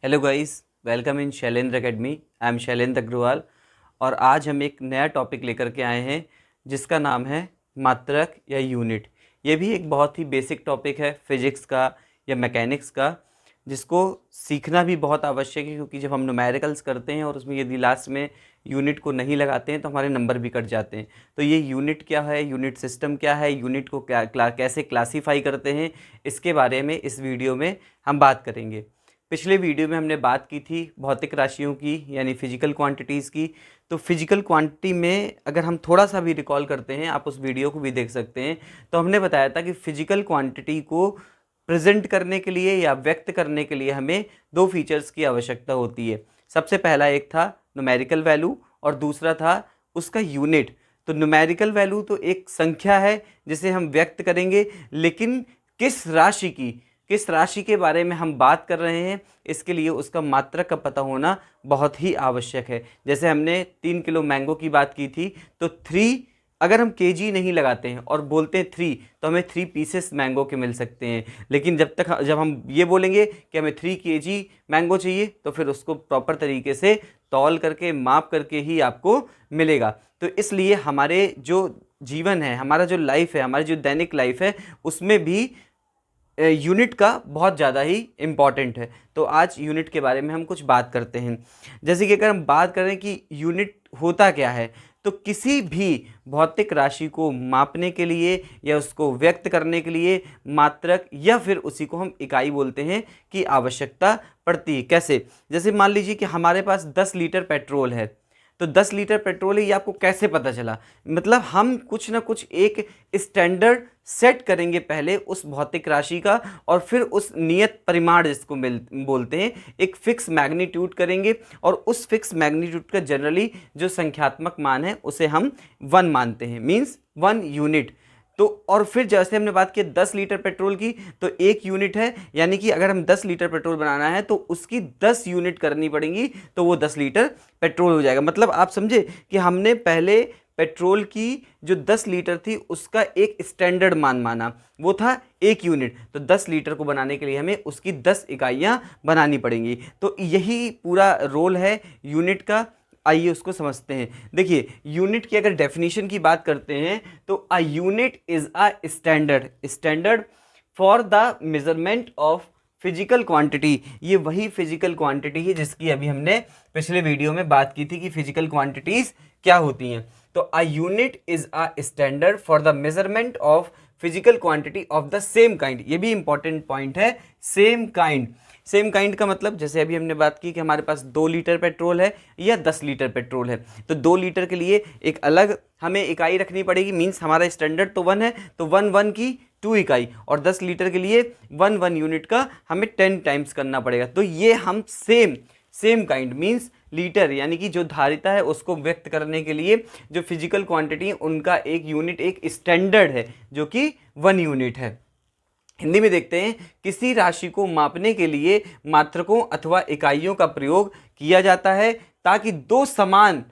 Hello guys, welcome in Shailendra academy. I am Shailendra Agarwal और आज हम एक नया टॉपिक लेकर के आए हैं जिसका नाम है मात्रक या यूनिट। ये भी एक बहुत ही बेसिक टॉपिक है फिजिक्स का या मैकेनिक्स का, जिसको सीखना भी बहुत आवश्यक है क्योंकि जब हम न्यूमेरिकल्स करते हैं और उसमें यदि लास्ट में यूनिट को नहीं लगाते हैं तो हमारे नंबर भी कट जाते हैं। तो ये यूनिट क्या है, यूनिट सिस्टम क्या है, यूनिट को कैसे क्लासीफाई करते हैं, इसके बारे में इस वीडियो में हम बात करेंगे। पिछले वीडियो में हमने बात की थी भौतिक राशियों की यानी फिजिकल क्वांटिटीज़ की। तो फिजिकल क्वांटिटी में अगर हम थोड़ा सा भी रिकॉल करते हैं, आप उस वीडियो को भी देख सकते हैं, तो हमने बताया था कि फिजिकल क्वांटिटी को प्रेजेंट करने के लिए या व्यक्त करने के लिए हमें दो फीचर्स की आवश्यकता होती है। सबसे पहला एक था न्यूमेरिकल वैल्यू और दूसरा था उसका यूनिट। तो न्यूमेरिकल वैल्यू तो एक संख्या है जिसे हम व्यक्त करेंगे, लेकिन किस राशि के बारे में हम बात कर रहे हैं इसके लिए उसका मात्रक का पता होना बहुत ही आवश्यक है। जैसे हमने 3 किलो मैंगो की बात की थी, तो 3 अगर हम केजी नहीं लगाते हैं और बोलते हैं 3, तो हमें 3 पीसेस मैंगो के मिल सकते हैं। लेकिन जब हम ये बोलेंगे कि हमें 3 केजी मैंगो चाहिए, तो फिर उसको प्रॉपर तरीके से तौल करके माप करके ही आपको मिलेगा। तो इसलिए हमारे जो जीवन है, हमारा जो लाइफ है, हमारी जो दैनिक लाइफ है, उसमें भी यूनिट का बहुत ज़्यादा ही इम्पॉर्टेंट है। तो आज यूनिट के बारे में हम कुछ बात करते हैं। जैसे कि अगर हम बात करें कि यूनिट होता क्या है, तो किसी भी भौतिक राशि को मापने के लिए या उसको व्यक्त करने के लिए मात्रक या फिर उसी को हम इकाई बोलते हैं की आवश्यकता पड़ती है। कैसे? जैसे मान लीजिए कि हमारे पास 10 लीटर पेट्रोल है, तो 10 लीटर पेट्रोल है, ये आपको कैसे पता चला? मतलब हम कुछ ना कुछ एक स्टैंडर्ड सेट करेंगे पहले उस भौतिक राशि का, और फिर उस नियत परिमाण जिसको बोलते हैं एक फिक्स मैग्नीट्यूड करेंगे, और उस फिक्स मैग्नीट्यूड का जनरली जो संख्यात्मक मान है उसे हम 1 मानते हैं, मीन्स 1 यूनिट। तो और फिर जैसे हमने बात की 10 लीटर पेट्रोल की, तो 1 यूनिट है, यानी कि अगर हम 10 लीटर पेट्रोल बनाना है तो उसकी 10 यूनिट करनी पड़ेंगी, तो वो 10 लीटर पेट्रोल हो जाएगा। मतलब आप समझे कि हमने पहले पेट्रोल की जो 10 लीटर थी उसका एक स्टैंडर्ड मान माना, वो था 1 यूनिट। तो 10 लीटर को बनाने के लिए हमें उसकी 10 इकाइयाँ बनानी पड़ेंगी। तो यही पूरा रोल है यूनिट का। आइए उसको समझते हैं। देखिए, यूनिट की अगर डेफिनेशन की बात करते हैं तो a unit is a standard for the measurement of physical quantity. ये वही फिजिकल क्वांटिटी है जिसकी अभी हमने पिछले वीडियो में बात की थी कि फिजिकल क्वांटिटीज क्या होती हैं। तो a unit is a standard for the measurement of physical quantity of the same kind. ये भी इंपॉर्टेंट पॉइंट है, सेम काइंड। सेम काइंड का मतलब जैसे अभी हमने बात की कि हमारे पास 2 लीटर पेट्रोल है या 10 लीटर पेट्रोल है, तो 2 लीटर के लिए एक अलग हमें इकाई रखनी पड़ेगी, मीन्स हमारा स्टैंडर्ड तो 1 है, तो 1 की 2 इकाई, और 10 लीटर के लिए 1 यूनिट का हमें 10 टाइम्स करना पड़ेगा। तो ये हम सेम काइंड मीन्स लीटर, यानी कि जो धारिता है उसको व्यक्त करने के लिए जो फिजिकल क्वांटिटी उनका एक यूनिट एक स्टैंडर्ड है जो कि 1 यूनिट है। हिंदी में देखते हैं, किसी राशि को मापने के लिए मात्रकों अथवा इकाइयों का प्रयोग किया जाता है ताकि दो समान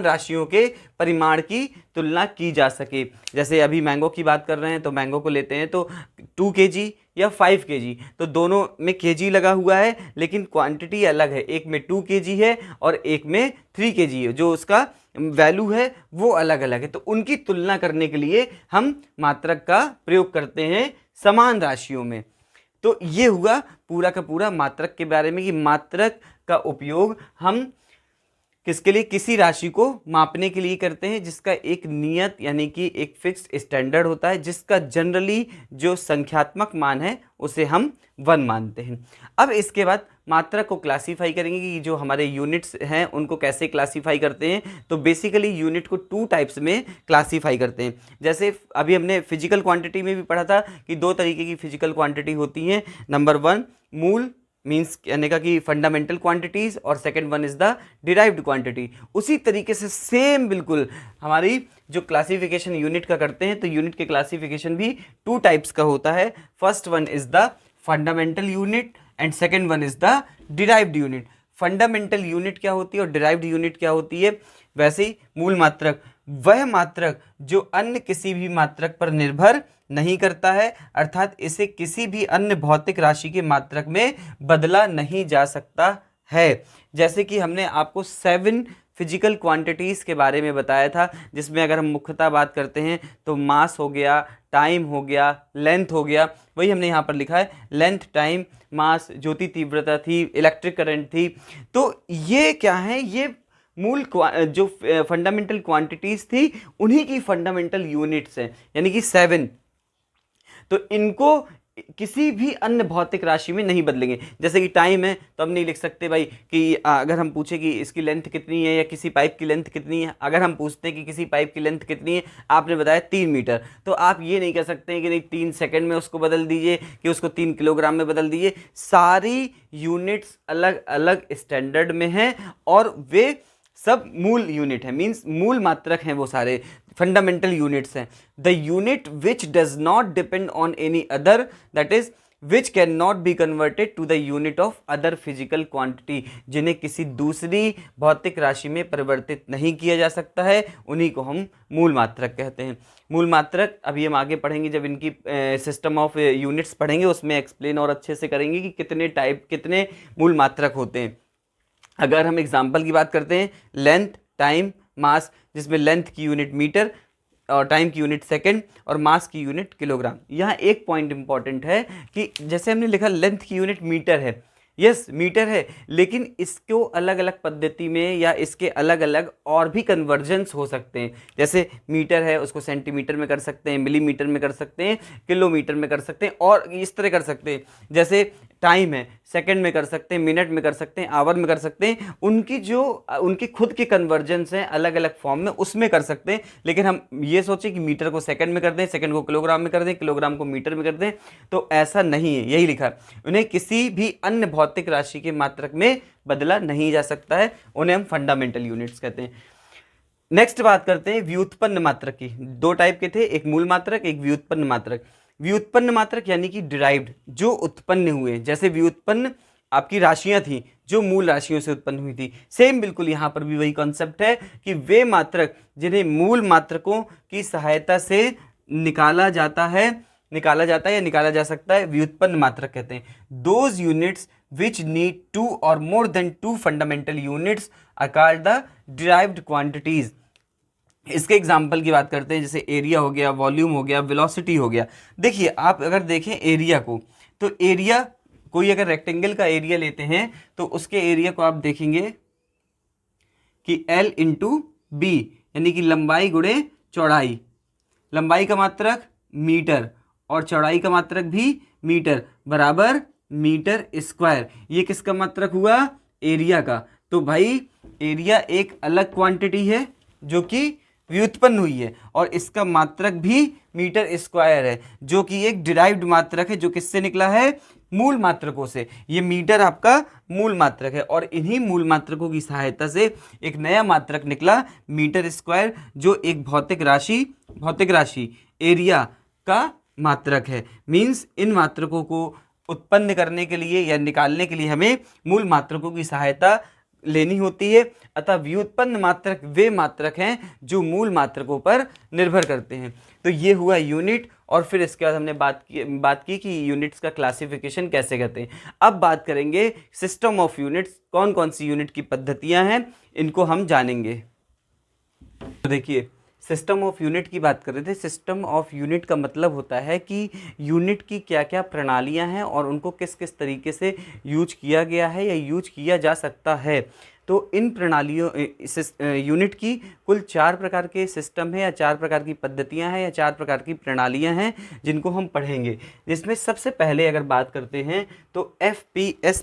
राशियों के परिमाण की तुलना की जा सके। जैसे अभी मैंगो की बात कर रहे हैं, तो मैंगो को लेते हैं तो 2 केजी या 5 केजी, तो दोनों में केजी लगा हुआ है लेकिन क्वांटिटी अलग है। एक में 2 केजी है और एक में 3 केजी है, जो उसका वैल्यू है वो अलग अलग है। तो उनकी तुलना करने के लिए हम मात्रक का प्रयोग करते हैं समान राशियों में। तो ये हुआ पूरा का पूरा मात्रक के बारे में कि मात्रक का उपयोग हम किसके लिए, किसी राशि को मापने के लिए करते हैं जिसका एक नियत यानी कि एक फिक्स्ड स्टैंडर्ड होता है, जिसका जनरली जो संख्यात्मक मान है उसे हम 1 मानते हैं। अब इसके बाद मात्रक को क्लासीफाई करेंगे कि जो हमारे यूनिट्स हैं उनको कैसे क्लासीफाई करते हैं। तो बेसिकली यूनिट को 2 टाइप्स में क्लासीफाई करते हैं। जैसे अभी हमने फिजिकल क्वांटिटी में भी पढ़ा था कि 2 तरीके की फिजिकल क्वांटिटी होती हैं। नंबर 1 मूल मीन्स कहने का कि फंडामेंटल क्वांटिटीज, और second one is the derived quantity. उसी तरीके से सेम बिल्कुल हमारी जो क्लासिफिकेशन यूनिट का करते हैं, तो यूनिट के क्लासिफिकेशन भी 2 टाइप्स का होता है। First one is the fundamental unit and second one is the derived unit. Fundamental unit क्या होती है और डिराइव्ड यूनिट क्या होती है? वैसे ही मूल मात्रक वह मात्रक जो अन्य किसी भी मात्रक पर निर्भर नहीं करता है, अर्थात इसे किसी भी अन्य भौतिक राशि के मात्रक में बदला नहीं जा सकता है। जैसे कि हमने आपको 7 फिजिकल क्वांटिटीज़ के बारे में बताया था, जिसमें अगर हम मुख्यतः बात करते हैं तो मास हो गया, टाइम हो गया, लेंथ हो गया, वही हमने यहाँ पर लिखा है, लेंथ, टाइम, मास, ज्योति तीव्रता थी, इलेक्ट्रिक करंट थी। तो ये क्या है, ये मूल जो फंडामेंटल क्वांटिटीज़ थी उन्हीं की फंडामेंटल यूनिट्स हैं, यानी कि 7। तो इनको किसी भी अन्य भौतिक राशि में नहीं बदलेंगे। जैसे कि टाइम है तो हम नहीं लिख सकते भाई कि अगर हम पूछे कि इसकी लेंथ कितनी है या किसी पाइप की लेंथ कितनी है, अगर हम पूछते हैं कि किसी पाइप की लेंथ कितनी है, आपने बताया 3 मीटर, तो आप ये नहीं कह सकते कि नहीं 3 सेकंड में उसको बदल दीजिए, कि उसको 3 किलोग्राम में बदल दीजिए। सारी यूनिट्स अलग अलग स्टैंडर्ड में हैं और वे सब मूल यूनिट है, मीन्स मूल मात्रक हैं, वो सारे फंडामेंटल यूनिट्स हैं। The unit which does not depend on any other, that is which can not be converted to the unit of other physical quantity, जिन्हें किसी दूसरी भौतिक राशि में परिवर्तित नहीं किया जा सकता है, उन्हीं को हम मूल मात्रक कहते हैं। मूल मात्रक अभी हम आगे पढ़ेंगे, जब इनकी सिस्टम ऑफ यूनिट्स पढ़ेंगे उसमें एक्सप्लेन और अच्छे से करेंगे कि कितने मूल मात्रक होते हैं। अगर हम एग्जाम्पल की बात करते हैं, लेंथ, टाइम, मास, जिसमें लेंथ की यूनिट मीटर और टाइम की यूनिट सेकंड और मास की यूनिट किलोग्राम। यहाँ एक पॉइंट इंपॉर्टेंट है कि जैसे हमने लिखा लेंथ की यूनिट मीटर है, यस मीटर है, लेकिन इसको अलग अलग पद्धति में या इसके अलग अलग और भी कन्वर्जन्स हो सकते हैं। जैसे मीटर है उसको सेंटीमीटर में कर सकते हैं, मिलीमीटर में कर सकते हैं, किलोमीटर में कर सकते हैं और इस तरह कर सकते हैं। जैसे टाइम है सेकंड में कर सकते हैं, मिनट में कर सकते हैं, आवर में कर सकते हैं, उनकी खुद के कन्वर्जन्स हैं अलग अलग फॉर्म में, उसमें कर सकते हैं। लेकिन हम ये सोचें कि मीटर को सेकंड में कर दें, सेकंड को किलोग्राम में कर दें, किलोग्राम को मीटर में कर दें, तो ऐसा नहीं है। यही लिखा, उन्हें किसी भी अन्य भौतिक राशि के मात्रक में बदला नहीं जा सकता है, उन्हें हम फंडामेंटल यूनिट्स कहते हैं। नेक्स्ट बात करते हैं व्युत्पन्न मात्रक की। 2 टाइप के थे, एक मूल मात्रक, एक व्युत्पन्न मात्रक। व्युत्पन्न मात्रक यानी कि डिराइव्ड, जो उत्पन्न हुए। जैसे व्युत्पन्न आपकी राशियां थी जो मूल राशियों से उत्पन्न हुई थी, सेम बिल्कुल यहाँ पर भी वही कॉन्सेप्ट है कि वे मात्रक जिन्हें मूल मात्रकों की सहायता से निकाला जाता है या निकाला जा सकता है, व्युत्पन्न मात्रक कहते हैं। Those units which need 2 or more than 2 fundamental units are called the derived quantities। इसके एग्जाम्पल की बात करते हैं, जैसे एरिया हो गया, वॉल्यूम हो गया, वेलोसिटी हो गया। देखिए आप अगर देखें एरिया को, तो एरिया, कोई अगर रेक्टेंगल का एरिया लेते हैं तो उसके एरिया को आप देखेंगे कि L इंटू बी, यानी कि लंबाई गुणे चौड़ाई। लंबाई का मात्रक मीटर और चौड़ाई का मात्रक भी मीटर, बराबर मीटर स्क्वायर। ये किसका मात्रक हुआ? एरिया का। तो भाई एरिया एक अलग क्वांटिटी है जो कि व्युत्पन्न हुई है और इसका मात्रक भी मीटर स्क्वायर है, जो कि एक डिराइव्ड मात्रक है, जो किससे निकला है? मूल मात्रकों से। ये मीटर आपका मूल मात्रक है और इन्हीं मूल मात्रकों की सहायता से एक नया मात्रक निकला मीटर स्क्वायर, जो एक भौतिक राशि एरिया का मात्रक है। मीन्स इन मात्रकों को उत्पन्न करने के लिए या निकालने के लिए हमें मूल मात्रकों की सहायता लेनी होती है। अतः व्युत्पन्न मात्रक वे मात्रक हैं जो मूल मात्रकों पर निर्भर करते हैं। तो ये हुआ यूनिट, और फिर इसके बाद हमने बात की कि यूनिट्स का क्लासिफिकेशन कैसे करते हैं। अब बात करेंगे सिस्टम ऑफ यूनिट्स, कौन कौन सी यूनिट की पद्धतियां हैं, इनको हम जानेंगे। तो देखिए सिस्टम ऑफ यूनिट की बात कर रहे थे। सिस्टम ऑफ यूनिट का मतलब होता है कि यूनिट की क्या क्या प्रणालियां हैं और उनको किस किस तरीके से यूज किया गया है या यूज किया जा सकता है। तो इन प्रणालियों यूनिट की कुल 4 प्रकार के सिस्टम है या 4 प्रकार की पद्धतियां हैं या 4 प्रकार की प्रणालियां हैं जिनको हम पढ़ेंगे। जिसमें सबसे पहले अगर बात करते हैं तो FPS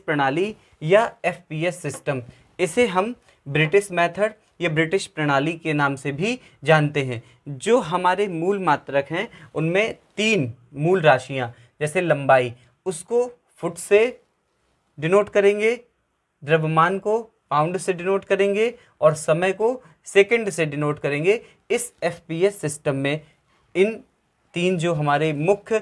प्रणाली या FPS सिस्टम, इसे हम ब्रिटिश मेथड या ब्रिटिश प्रणाली के नाम से भी जानते हैं। जो हमारे मूल मात्रक हैं उनमें 3 मूल राशियां, जैसे लंबाई, उसको फुट से डिनोट करेंगे, द्रव्यमान को पाउंड से डिनोट करेंगे और समय को सेकंड से डिनोट करेंगे। इस FPS सिस्टम में इन 3 जो हमारे मुख्य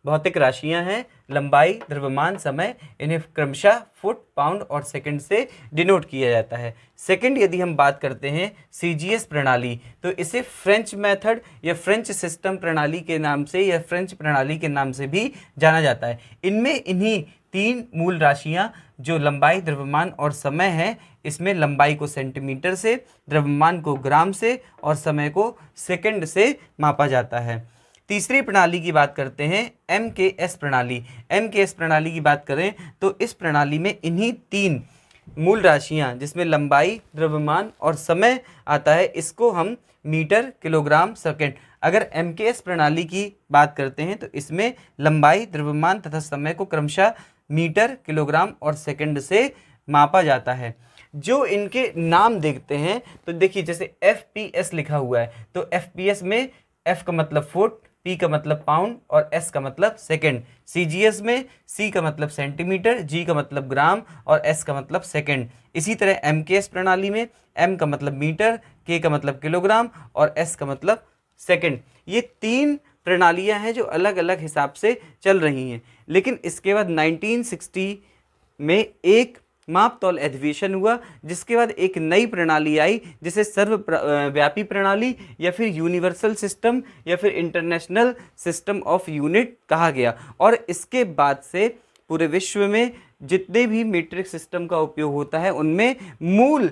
भौतिक राशियां हैं, लंबाई, द्रव्यमान, समय, इन्हें क्रमशः फुट, पाउंड और सेकंड से डिनोट किया जाता है। सेकंड, यदि हम बात करते हैं सीजीएस प्रणाली, तो इसे फ्रेंच मेथड या फ्रेंच सिस्टम प्रणाली के नाम से या फ्रेंच प्रणाली के नाम से भी जाना जाता है। इनमें इन्हीं 3 मूल राशियां जो लंबाई, द्रव्यमान और समय है, इसमें लंबाई को सेंटीमीटर से, द्रव्यमान को ग्राम से और समय को सेकंड से मापा जाता है। तीसरी प्रणाली की बात करते हैं एमकेएस प्रणाली। एमकेएस प्रणाली की बात करें तो इस प्रणाली में इन्हीं 3 मूल राशियां जिसमें लंबाई, द्रव्यमान और समय आता है, इसको हम मीटर, किलोग्राम, सेकंड। अगर एमकेएस प्रणाली की बात करते हैं तो इसमें लंबाई, द्रव्यमान तथा समय को क्रमशः मीटर, किलोग्राम और सेकंड से मापा जाता है। जो इनके नाम देखते हैं तो देखिए, जैसे एफपीएस लिखा हुआ है तो एफपीएस में एफ का मतलब फुट, पी का मतलब पाउंड और एस का मतलब सेकंड। सीजीएस में सी का मतलब सेंटीमीटर, जी का मतलब ग्राम और एस का मतलब सेकंड। इसी तरह एमकेएस प्रणाली में एम का मतलब मीटर, के का मतलब किलोग्राम और एस का मतलब सेकंड। ये 3 प्रणालियां हैं जो अलग अलग हिसाब से चल रही हैं। लेकिन इसके बाद 1960 में एक माप तौल अधिवेशन हुआ, जिसके बाद एक नई प्रणाली आई जिसे सर्वव्यापी प्रणाली या फिर यूनिवर्सल सिस्टम या फिर इंटरनेशनल सिस्टम ऑफ यूनिट कहा गया। और इसके बाद से पूरे विश्व में जितने भी मीट्रिक सिस्टम का उपयोग होता है उनमें मूल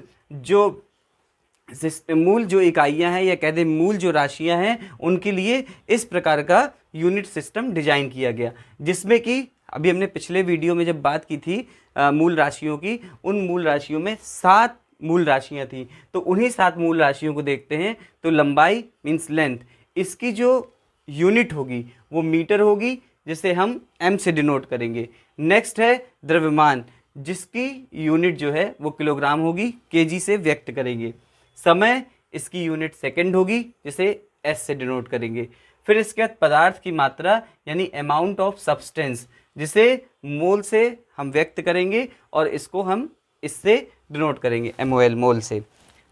जो इकाइयां हैं या कह दें मूल जो राशियां हैं, उनके लिए इस प्रकार का यूनिट सिस्टम डिजाइन किया गया, जिसमें कि अभी हमने पिछले वीडियो में जब बात की थी मूल राशियों की, उन मूल राशियों में 7 मूल राशियां थी। तो उन्हीं 7 मूल राशियों को देखते हैं। तो लंबाई मीन्स लेंथ, इसकी जो यूनिट होगी वो मीटर होगी, जिसे हम एम से डिनोट करेंगे। नेक्स्ट है द्रव्यमान, जिसकी यूनिट जो है वो किलोग्राम होगी, केजी से व्यक्त करेंगे। समय, इसकी यूनिट सेकंड होगी, जिसे एस से डिनोट करेंगे। फिर इसके बाद पदार्थ की मात्रा यानी अमाउंट ऑफ सब्सटेंस, जिसे मोल से हम व्यक्त करेंगे और इसको हम इससे डिनोट करेंगे MOL, मोल से।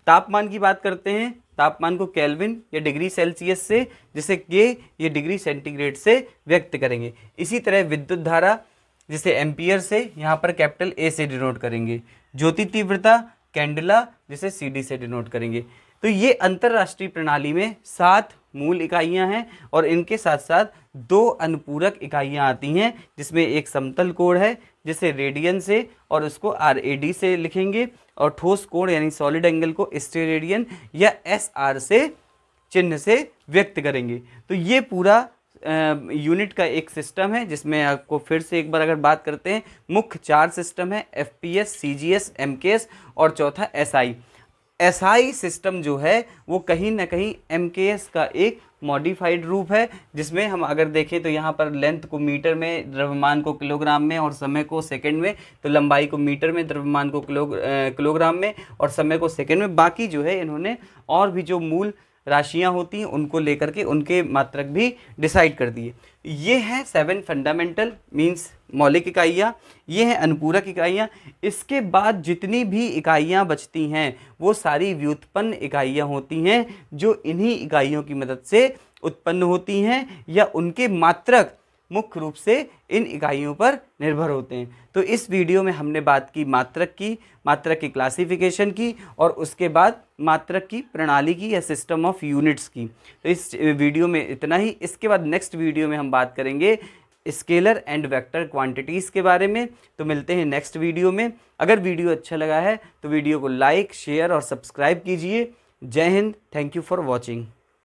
तापमान की बात करते हैं, तापमान को केल्विन या डिग्री सेल्सियस से, जिसे के ये डिग्री सेंटीग्रेड से व्यक्त करेंगे। इसी तरह विद्युत धारा, जिसे एम्पियर से यहाँ पर कैपिटल A से डिनोट करेंगे। ज्योति तीव्रता कैंडेला, जिसे CD से डिनोट करेंगे। तो ये अंतरराष्ट्रीय प्रणाली में 7 मूल इकाइयां हैं और इनके साथ साथ 2 अनुपूरक इकाइयां आती हैं, जिसमें एक समतल कोण है जिसे रेडियन से और उसको RAD से लिखेंगे, और ठोस कोण यानी सॉलिड एंगल को स्टेरेडियन या SR से चिन्ह से व्यक्त करेंगे। तो ये पूरा यूनिट का एक सिस्टम है, जिसमें आपको फिर से एक बार अगर बात करते हैं, मुख्य 4 सिस्टम है, एफपीएस, सीजीएस, एमकेएस और चौथा एसआई। एसआई सिस्टम जो है वो कहीं ना कहीं एमकेएस का एक मॉडिफाइड रूप है, जिसमें हम अगर देखें तो यहाँ पर लेंथ को मीटर में, द्रव्यमान को किलोग्राम में और समय को सेकंड में, तो लंबाई को मीटर में, द्रव्यमान को किलोग्राम में और समय को सेकंड में। बाकी जो है इन्होंने और भी जो मूल राशियां होती हैं उनको लेकर के उनके मात्रक भी डिसाइड कर दिए। ये हैं 7 फंडामेंटल मींस मौलिक इकाइयाँ, ये हैं अनुपूरक इकाइयाँ। इसके बाद जितनी भी इकाइयाँ बचती हैं वो सारी व्युत्पन्न इकाइयाँ होती हैं, जो इन्हीं इकाइयों की मदद से उत्पन्न होती हैं या उनके मात्रक मुख्य रूप से इन इकाइयों पर निर्भर होते हैं। तो इस वीडियो में हमने बात की मात्रक की क्लासिफिकेशन की और उसके बाद मात्रक की प्रणाली की या सिस्टम ऑफ यूनिट्स की। तो इस वीडियो में इतना ही। इसके बाद नेक्स्ट वीडियो में हम बात करेंगे स्केलर एंड वेक्टर क्वांटिटीज़ के बारे में। तो मिलते हैं नेक्स्ट वीडियो में। अगर वीडियो अच्छा लगा है तो वीडियो को लाइक, शेयर और सब्सक्राइब कीजिए। जय Hind, thank you for watching.